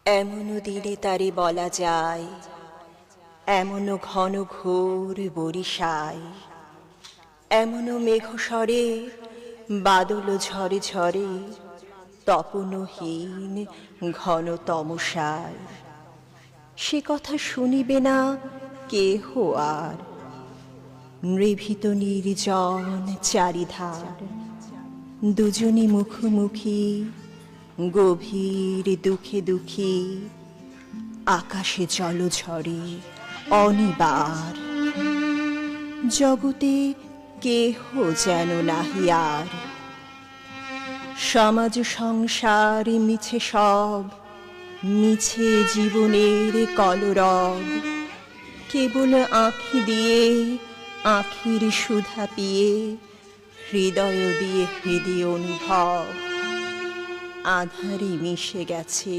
এমনও দিনে তারে বলা যায়, এমনও ঘন ঘোর বরিশায়, এমনও মেঘস্বরে বাদল ঝরে ঝরে, তপনহীন ঘন তমসায়। সে কথা শুনিবে না কেহ আর, নিভৃত নির্জন চারিধার, দুজনে মুখোমুখি গভীর দুঃখে দুঃখী, আকাশে জলঝরে অনিবার। জগতে কেহ যেন নাহি আর, সমাজ সংসার মিছে সব, মিছে জীবনের কলরব। কেবল আঁখি দিয়ে আঁখির সুধা পিয়ে, হৃদয় দিয়ে হৃদয় অনুভব, আধারে মিশে গেছে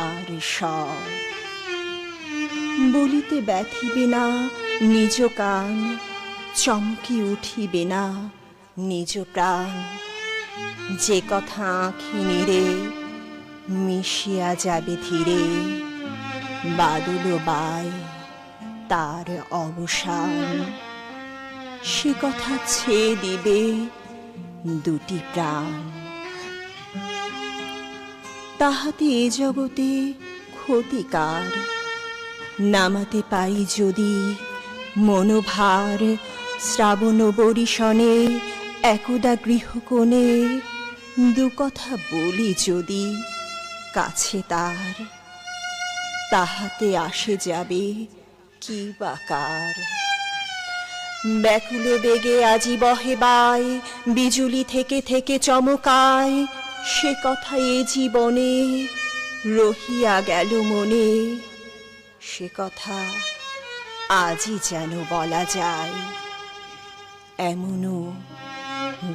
আর সব। বলিতে ব্যথিবে না নিজ কান, চমকি উঠিবে না নিজ প্রাণ। যে কথা আঁখি নিরে মিশিয়া যাবে ধীরে, বাদল বায় তার অবসান। সে কথা ছেয়ে দিবে দুটি প্রাণ। তাহাতে এ জগতে ক্ষতিকার, নামাতে পাই যদি মনোভার। শ্রাবণ বরিশনে একদা গৃহকোণে, দু কথা বলি যদি কাছে তার, তাহাতে আসে যাবে কি বাকার। ব্যাকুল বেগে আজি বহে বাই, বিজুলি থেকে থেকে চমকায়। সে কথা এ জীবনে রহিয়া গেল মনে, সে কথা আজই যেন বলা যায়। এমনও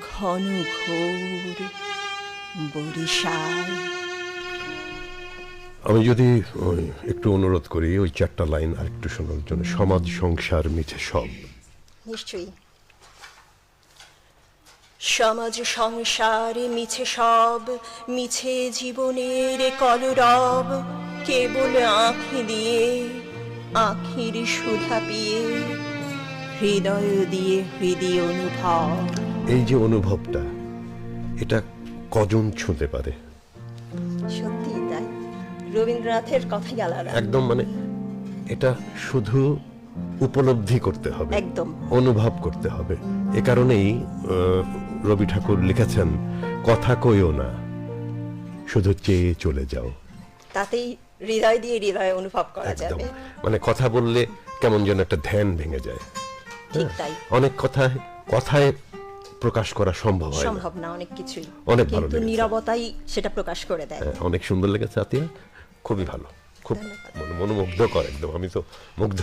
ঘন ঘোর বরিশায়। আমি যদি একটু অনুরোধ করি ওই চারটা লাইন আর একটু শোনার জন্য। সমাজ সংসার মিছে সব। নিশ্চয়ই। সমাজ সংসারে মিছে সব, মিছে জীবনের কলরব। কেবল আঁখি দিয়ে আঁখির সুধা পিয়ে, হৃদয় দিয়ে হৃদয় অনুভব। এই যে অনুভবটা, এটা কজন ছুঁতে পারে? সত্যি তাই, রবীন্দ্রনাথের কথাই আলাদা। একদম, মানে এটা শুধু উপলব্ধি করতে হবে, একদম অনুভব করতে হবে। এ কারণেই রবি ঠাকুর লিখেছেন, কথা কইও না, শুধু চেয়ে চলে যাও। তাতেই হৃদয় দিয়ে হৃদয় অনুভব করা একদম, যাবে। মানে কথা বললে কেমন যেন একটা ধ্যান ভেঙে যায়। ঠিক তাই। অনেক কথায় প্রকাশ করা সম্ভব হয় না। সম্ভব না অনেক কিছুই, অনেক ভালো কিন্তু লেগেছে। নীরবতাই সেটা প্রকাশ করে দেয়। অনেক সুন্দর লেগেছে আতিয়া, খুবই ভালো, খুব মনোমুগ্ধকর একদম। আমি তো মুগ্ধ।